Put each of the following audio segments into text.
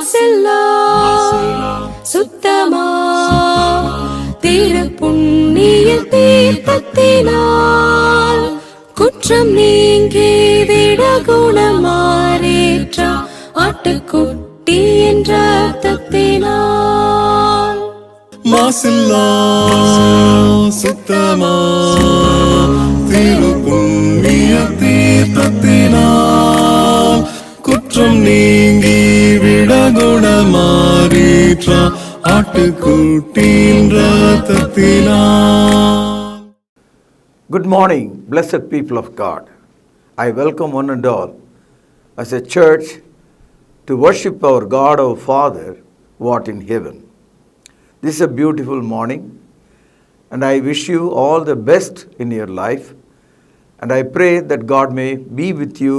மாசெல்லா சுத்தமா திரு புண்ணிய தீர்த்தத்தினால் குற்றம் நீங்கி விட குணமாறேற்றா ஆட்டுக்குட்டி என்ற ரத்தத்தினால். மாசில்லா சுத்தமா திரு புண்ணிய தீர்த்தத்தினால் குற்றம் நீங்கி விட குணமாறீற்றா ஆட்டுக்குட்டியின் ரத்தத்தினால். Good morning, blessed people of God. I welcome one and all as a church to worship our God, our Father, who art in heaven. This is a beautiful morning, and I wish you all the best in your life, and I pray that God may be with you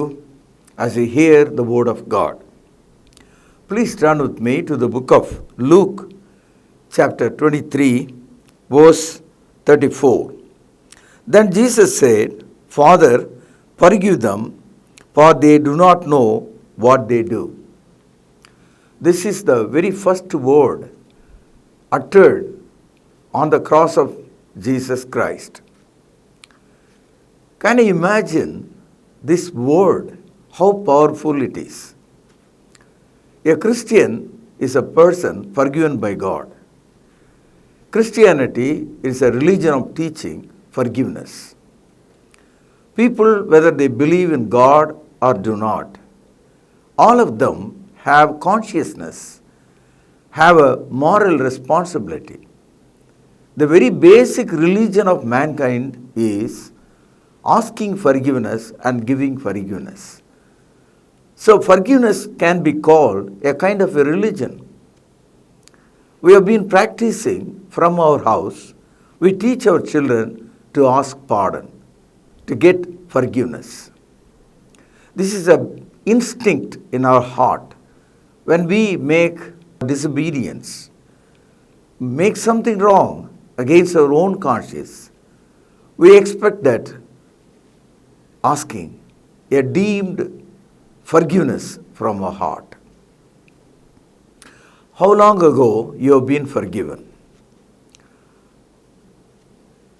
as you hear the word of God. Please turn with me to the book of Luke, chapter 23, verse 34. Then Jesus said, Father, forgive them, for they do not know what they do. This is the very first word uttered on the cross of Jesus Christ. Can you imagine this word, how powerful it is? A Christian is a person forgiven by God. Christianity is a religion of teaching forgiveness. People, whether they believe in God or do not, all of them have consciousness, have a moral responsibility. The very basic religion of mankind is asking forgiveness and giving forgiveness. So forgiveness can be called a kind of a religion. We have been practicing from our house. We teach our children to ask pardon, to get forgiveness. This is an instinct in our heart. When we make disobedience, make something wrong against our own conscience, we expect that asking a deemed forgiveness from our heart. How long ago you have been forgiven?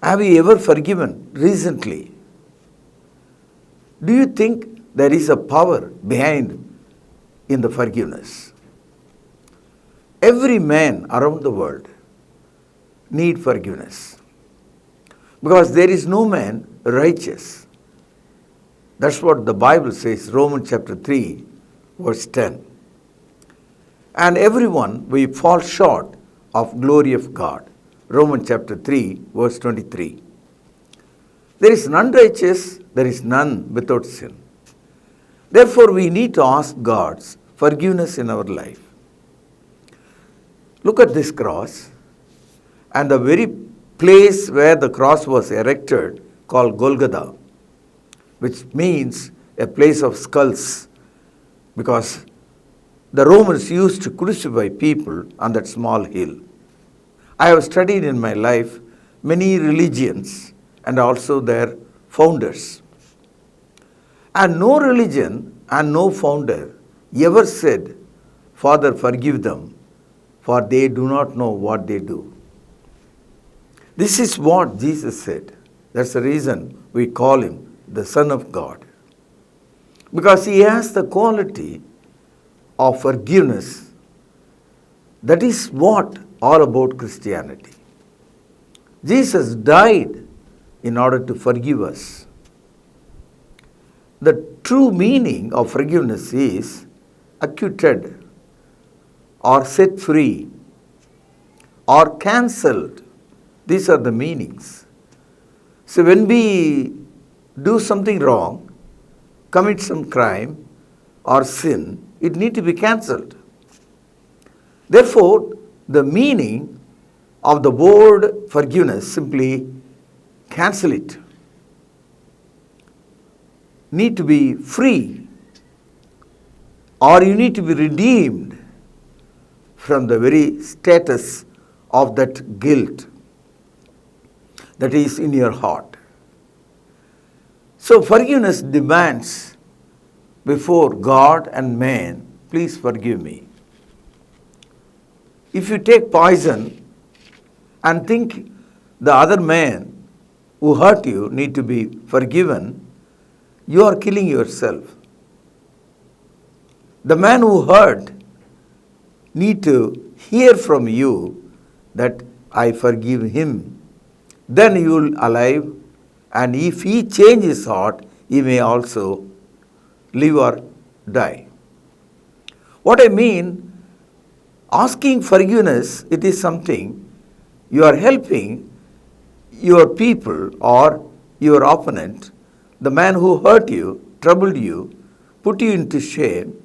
Have you ever forgiven recently? Do you think there is a power behind in the forgiveness? Every man around the world need forgiveness, because there is no man righteous. That's what the Bible says, Romans chapter 3, verse 10. And everyone, we fall short of glory of God. Romans chapter 3, verse 23. There is none righteous, there is none without sin. Therefore, we need to ask God's forgiveness in our life. Look at this cross, and the very place where the cross was erected, called Golgotha, which means a place of skulls, because the Romans used to crucify people on that small hill. I have studied in my life many religions and also their founders. And no religion and no founder ever said, Father, forgive them, for they do not know what they do. This is what Jesus said. That's the reason we call him the Son of God. Because he has the quality of forgiveness. That is what all about Christianity. Jesus died in order to forgive us. The true meaning of forgiveness is acquitted or set free or cancelled. These are the meanings. So when we do something wrong, commit some crime or sin, it needs to be cancelled. Therefore, the meaning of the word forgiveness, simply cancel it. Need to be free, or you need to be redeemed from the very status of that guilt that is in your heart. So forgiveness demands before God and man, please forgive me. If you take poison and think the other man who hurt you need to be forgiven, you are killing yourself. The man who hurt need to hear from you that I forgive him. Then you will alive, and if he change his heart, he may also live or die. What I mean, asking forgiveness, it is something you are helping your people or your opponent, the man who hurt you, troubled you, put you into shame,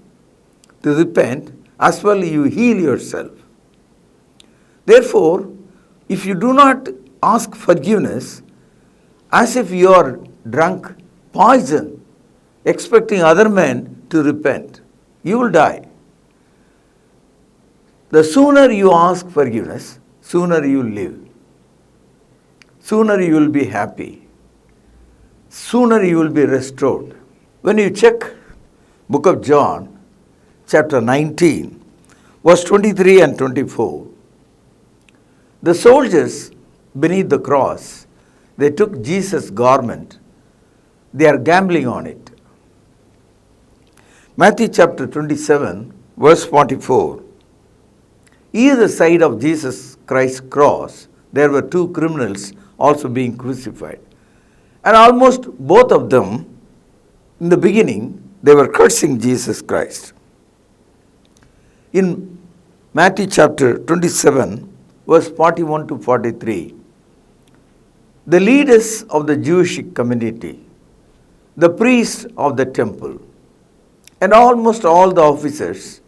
to repent, as well you heal yourself. Therefore, if you do not ask forgiveness, as if you are drunk poison, expecting other men to repent, you will die. The sooner you ask forgiveness, sooner you will live. Sooner you will be happy. Sooner you will be restored. When you check book of John, chapter 19, verse 23 and 24, the soldiers beneath the cross, they took Jesus' garment. They are gambling on it. Matthew chapter 27, verse 44. Either side of Jesus Christ's cross, there were two criminals also being crucified. And almost both of them, in the beginning, they were cursing Jesus Christ. In Matthew chapter 27, verse 41 to 43, the leaders of the Jewish community, the priests of the temple, and almost all the officers,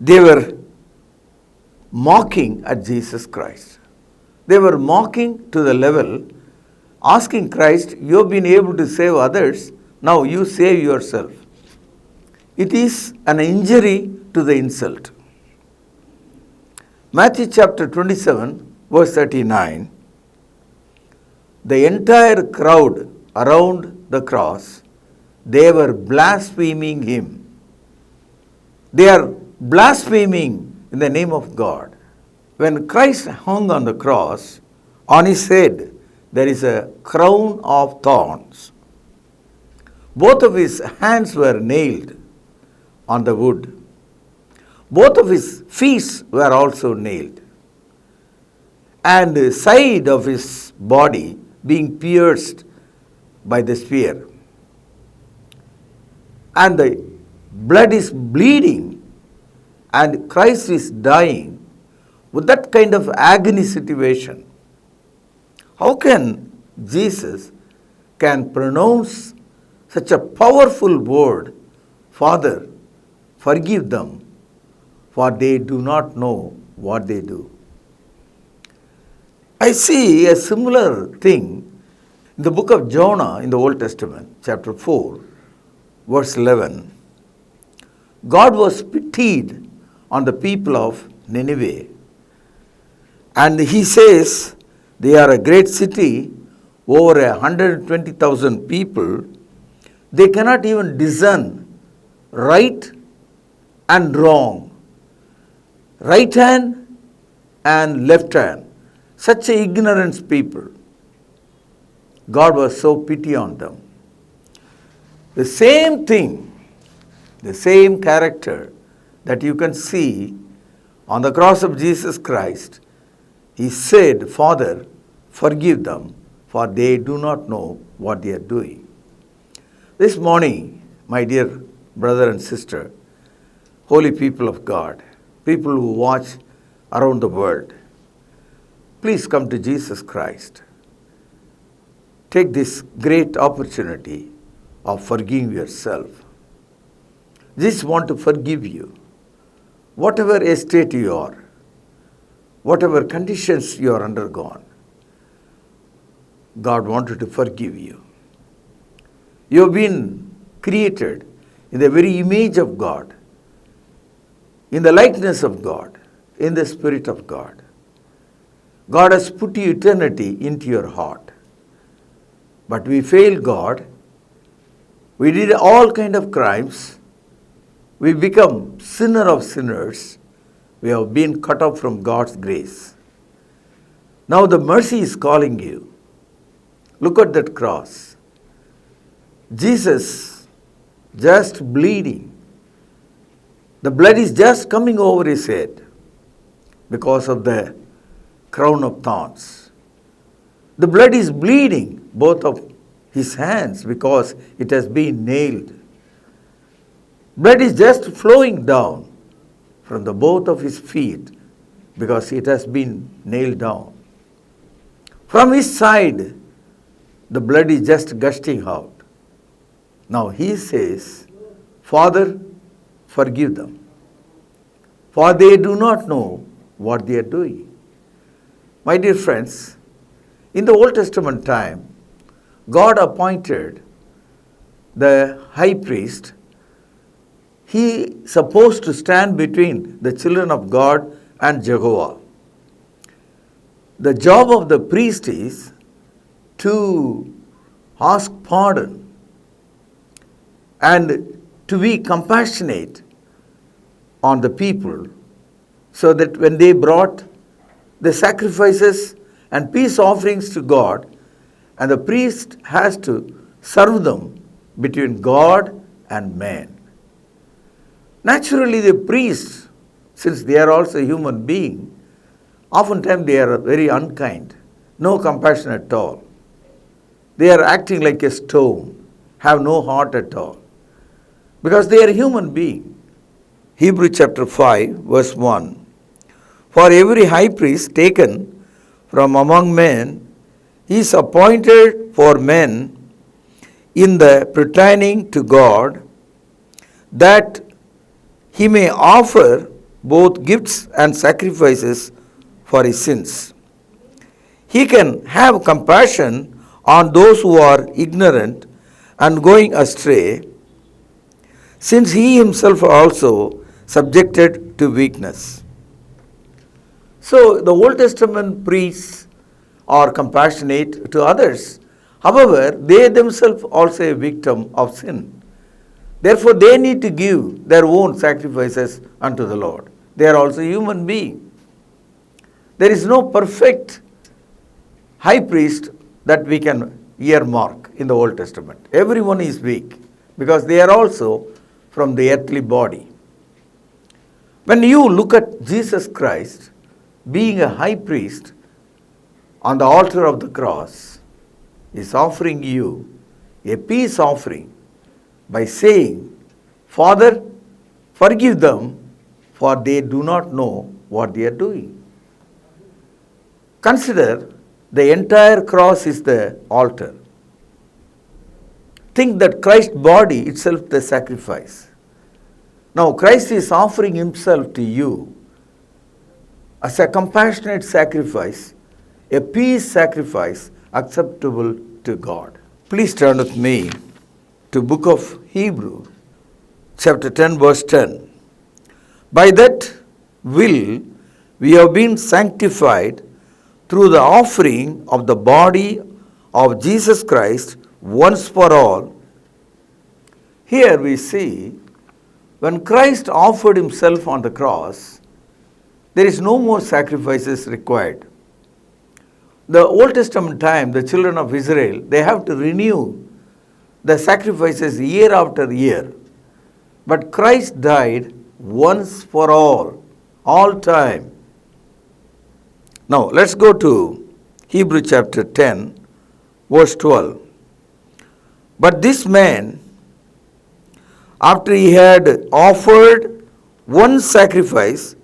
they were mocking at Jesus Christ. They were mocking to the level, asking Christ, you have been able to save others, now you save yourself. It is an injury to the insult. Matthew chapter 27, verse 39, the entire crowd around the cross, they were blaspheming him. They are blaspheming in the name of God. When Christ hung on the cross, on his head there is a crown of thorns. Both of his hands were nailed on the wood. Both of his feet were also nailed. And the side of his body being pierced by the spear. And the blood is bleeding and Christ is dying with that kind of agony situation. How can Jesus can pronounce such a powerful word, Father, forgive them, for they do not know what they do. I see a similar thing in the book of Jonah in the Old Testament, chapter 4, verse 11. God was pitied on the people of Nineveh. And he says, they are a great city, over 120,000 people. They cannot even discern right and wrong, right hand and left hand. Such a ignorance people. God was so pity on them. The same thing, the same character that you can see on the cross of Jesus Christ, he said, Father, forgive them, for they do not know what they are doing. This morning, my dear brother and sister, holy people of God, people who watch around the world, please come to Jesus Christ. Take this great opportunity of forgiving yourself. Jesus wants to forgive you. Whatever state you are, whatever conditions you are undergone, God wanted to forgive you. You have been created in the very image of God, in the likeness of God, in the Spirit of God. God has put eternity into your heart. But we failed God. We did all kind of crimes. We become sinner of sinners. We have been cut off from God's grace. Now the mercy is calling you. Look at that cross. Jesus just bleeding. The blood is just coming over his head because of the crown of thorns. The blood is bleeding both of his hands because it has been nailed. Blood is just flowing down from the both of his feet because it has been nailed down. From his side, the blood is just gushing out. Now he says, Father, forgive them, for they do not know what they are doing. My dear friends, in the Old Testament time, God appointed the high priest. He supposed to stand between the children of God and Jehovah. The job of the priest is to ask pardon and to be compassionate on the people, so that when they brought the sacrifices and peace offerings to God, and the priest has to serve them between God and man. Naturally, the priests, since they are also human beings, oftentimes they are very unkind, no compassion at all. They are acting like a stone, have no heart at all, because they are human beings. Hebrews chapter 5, verse 1. For every high priest taken from among men is appointed for men in the pertaining to God, that he may offer both gifts and sacrifices for his sins. He can have compassion on those who are ignorant and going astray, since he himself also subjected to weakness. So the Old Testament priests are compassionate to others. However, they themselves also a victim of sin. Therefore, they need to give their own sacrifices unto the Lord. They are also human beings. There is no perfect high priest that we can earmark in the Old Testament. Everyone is weak because they are also from the earthly body. When you look at Jesus Christ being a high priest on the altar of the cross, he is offering you a peace offering by saying, Father, forgive them, for they do not know what they are doing. Consider the entire cross is the altar. Think that Christ's body itself the sacrifice. Now Christ is offering himself to you as a compassionate sacrifice, a peace sacrifice acceptable to God. Please turn with me to book of Hebrews, chapter 10, verse 10. By that will we have been sanctified through the offering of the body of Jesus Christ once for all. Here we see when Christ offered himself on the cross, there is no more sacrifices required. The Old Testament time, the children of Israel, they have to renew the sacrifices year after year. But Christ died once for all time. Now let's go to Hebrews chapter 10, verse 12. But this man, after he had offered one sacrifice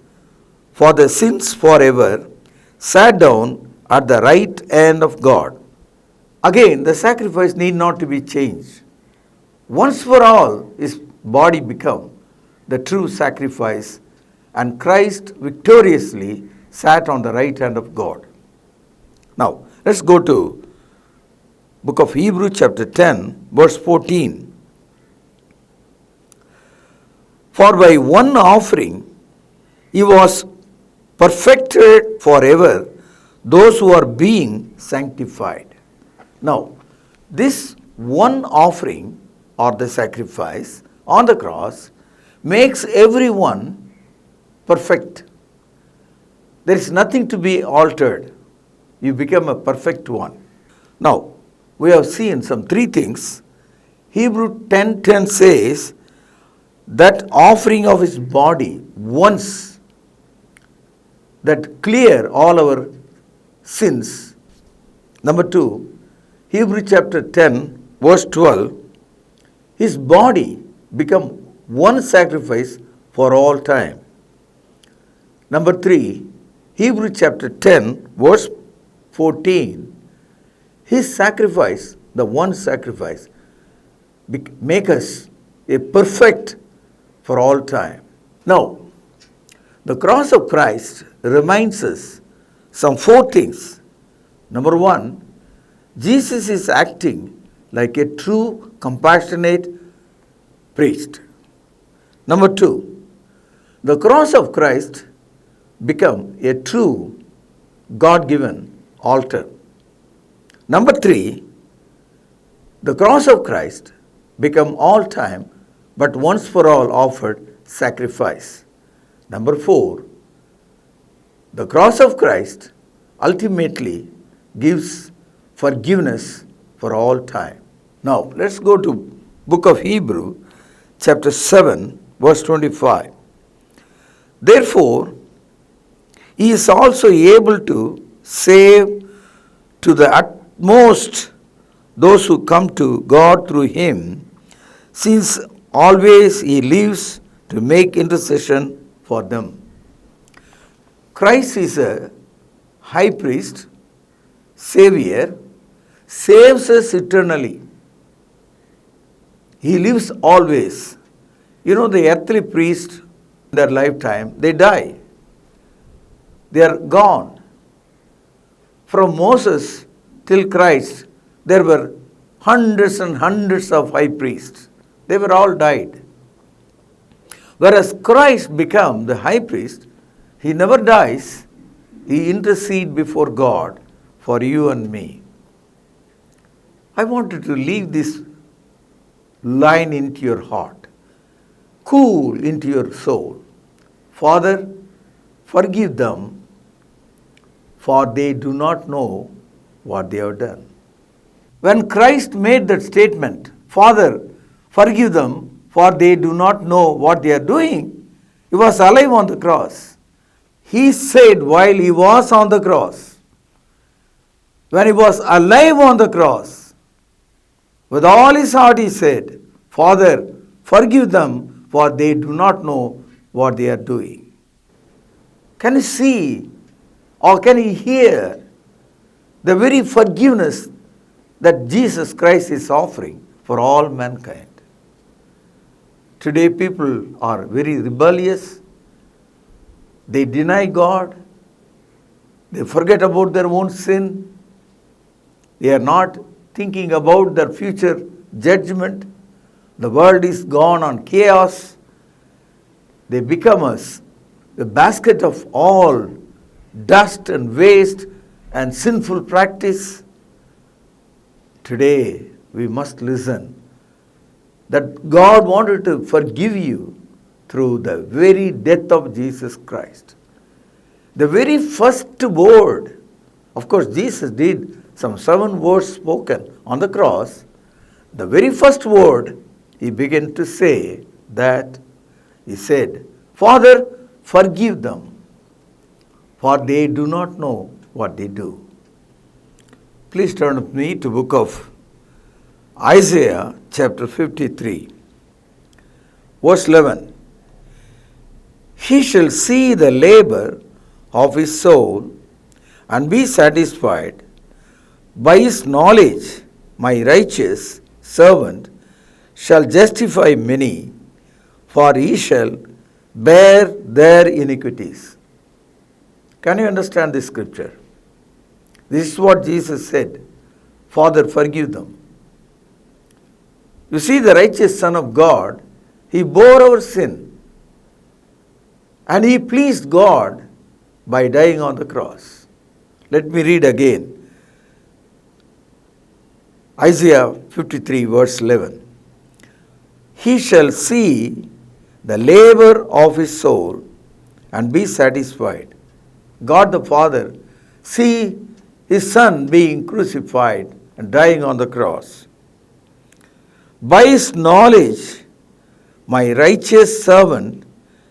for the sins forever, sat down at the right hand of God. Again, the sacrifice need not to be changed. Once for all, his body become the true sacrifice, and Christ victoriously sat on the right hand of God. Now, let's go to book of Hebrews chapter 10, verse 14. For by one offering he was perfected forever those who are being sanctified. Now, this one offering or the sacrifice on the cross makes everyone perfect There is nothing to be altered. You become a perfect one. Now, we have seen some three things. Hebrew 10:10 says that offering of his body once that clear all our sins. Number 2, Hebrew chapter 10 verse 12, his body become one sacrifice for all time. Number 3, Hebrew chapter 10 verse 14, his sacrifice, the one sacrifice, make us a perfect for all time. Now, the cross of Christ reminds us some 4 things. Number 1, Jesus is acting like a true compassionate priest. Number 2, the cross of Christ become a true God-given altar. Number 3, the cross of Christ become all time but once for all offered sacrifice. Number 4, the cross of Christ ultimately gives forgiveness for all time. Now, let's go to book of Hebrew, chapter 7, verse 25. Therefore, he is also able to save to the utmost those who come to God through him, since always he lives to make intercession for them. Christ is a high priest, savior, saves us eternally. He lives always. You know, the earthly priests in their lifetime, they die. They are gone. From Moses till Christ, there were hundreds and hundreds of high priests. They were all died. Whereas Christ became the high priest, he never dies. He intercedes before God for you and me. I wanted to leave this line into your heart, cool into your soul. Father, forgive them, for they do not know what they have done. When Christ made that statement, Father, forgive them, for they do not know what they are doing, he was alive on the cross. He said while he was on the cross, when he was alive on the cross, with all his heart he said, Father, forgive them, for they do not know what they are doing. Can you see or can you hear the very forgiveness that Jesus Christ is offering for all mankind? Today people are very rebellious. They deny God. They forget about their own sin. They are not thinking about their future judgment. The world is gone on chaos. They become us the basket of all dust and waste and sinful practice. Today we must listen that God wanted to forgive you through the very death of Jesus Christ. The very first word, of course Jesus did some 7 words spoken on the cross. The very first word he began to say that he said, Father, forgive them, for they do not know what they do. Please turn with me to book of Isaiah chapter 53, verse 11. He shall see the labor of his soul and be satisfied. By his knowledge, my righteous servant shall justify many, for he shall bear their iniquities. Can you understand this scripture? This is what Jesus said. Father, forgive them. You see, the righteous Son of God, he bore our sin. And he pleased God by dying on the cross. Let me read again. Isaiah 53 verse 11. He shall see the labor of his soul and be satisfied. God the Father, see his Son being crucified and dying on the cross. By his knowledge, my righteous servant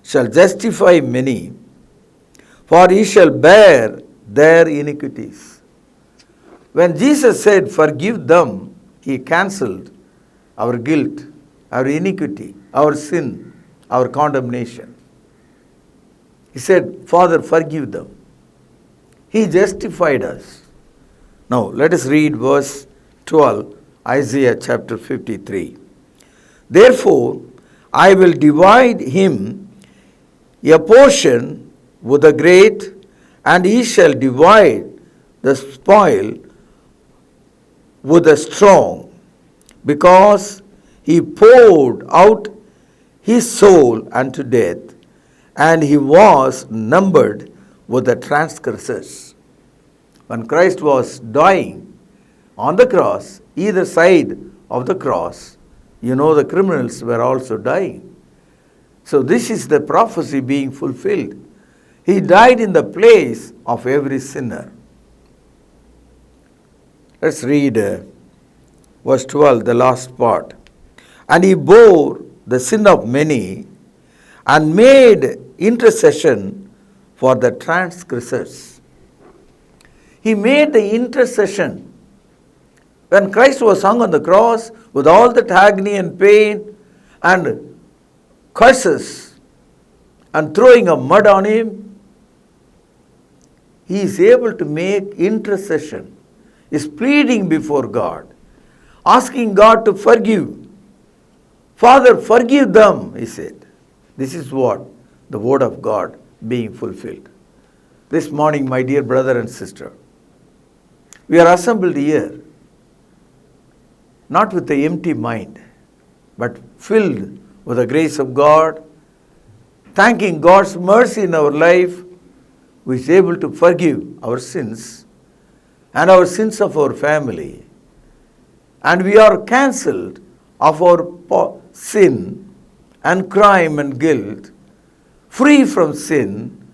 shall justify many, for he shall bear their iniquities. When Jesus said, forgive them, he cancelled our guilt, our iniquity, our sin, our condemnation. He said, Father, forgive them. He justified us. Now, let us read verse 12, Isaiah chapter 53. Therefore, I will divide him a portion with the great, and he shall divide the spoil with the strong, because he poured out his soul unto death, and he was numbered with the transgressors. When Christ was dying on the cross, either side of the cross, you know the criminals were also dying. So this is the prophecy being fulfilled. He died in the place of every sinner. Let's read verse 12, the last part. And he bore the sin of many and made intercession for the transgressors. He made the intercession. When Christ was hung on the cross with all that agony and pain and curses and throwing of mud on him, he is able to make intercession. He is pleading before God, asking God to forgive. Father, forgive them, he said. This is what the word of God being fulfilled. This morning, my dear brother and sister, we are assembled here, not with the empty mind, but filled with the grace of God, thanking God's mercy in our life, who is able to forgive our sins and our sins of our family. And we are cancelled of our sin and crime and guilt, free from sin.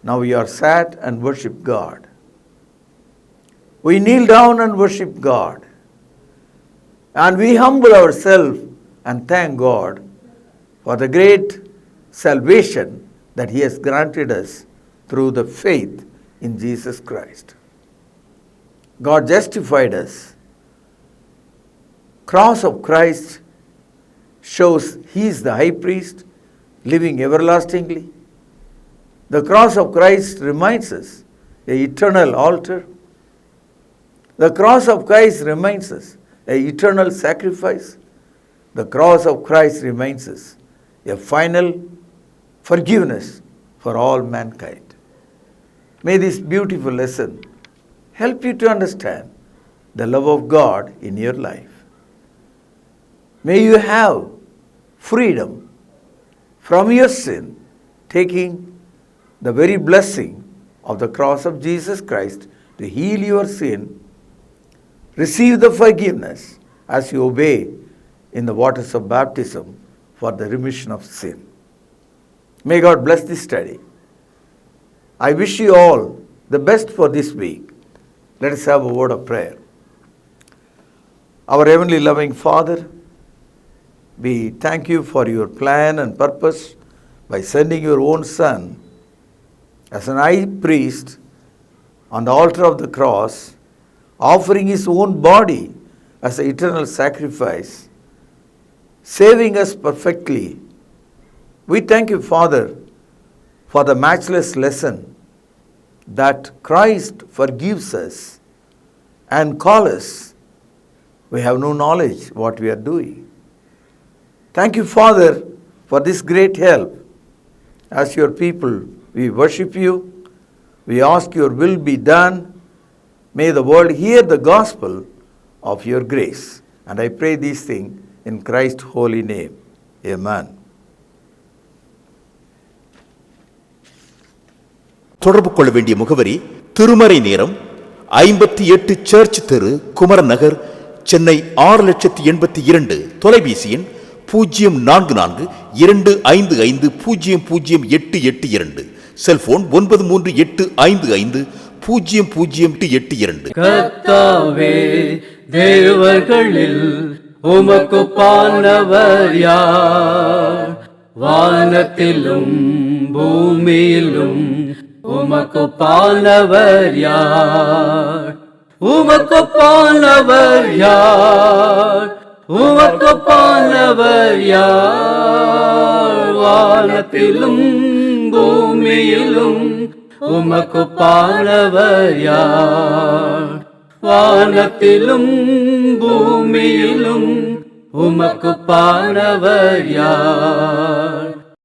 Now we are sat and worship God. We kneel down and worship God. And we humble ourselves and thank God for the great salvation that He has granted us through the faith in Jesus Christ. God justified us. Cross of Christ shows He is the high priest living everlastingly. The cross of Christ reminds us an eternal altar. The cross of Christ reminds us an eternal sacrifice. The cross of Christ reminds us a final forgiveness for all mankind. May this beautiful lesson help you to understand the love of God in your life. May you have freedom from your sin, taking the very blessing of the cross of Jesus Christ to heal your sin. Receive the forgiveness as you obey in the waters of baptism for the remission of sin. May God bless this study. I wish you all the best for this week. Let us have a word of prayer. Our heavenly loving Father, we thank you for your plan and purpose by sending your own Son as an high priest on the altar of the cross, offering his own body as an eternal sacrifice, saving us perfectly. We thank you, Father, for the matchless lesson that Christ forgives us and calls us. We have no knowledge what we are doing. Thank you, Father, for this great help. As your people, we worship you. We ask your will be done. May the world hear the gospel of your grace. And I pray these things in Christ's holy name. Amen. தொடர்பு கொள்ள வேண்டிய முகவரி திருமறை நேரம் 58 search தெரு குமரன் நகர் சென்னை 6,82,000. தொலைபேசி எண் 044255008882. Cellphone 9385500882. கர்த்தாவே, தேவர்களில் உமக்குப்பானவர் யார்? வானத்திலும் பூமியிலும் உமக்குப்பானவர் யார்? உமக்குப்பானவர் யார்? உமக்குப்பானவர் யார்? வானத்திலும் பூமியிலும் உமக்குப்பானவர் யார்? வானத்திலும் பூமியிலும் உமக்குப்பானவர் யார்?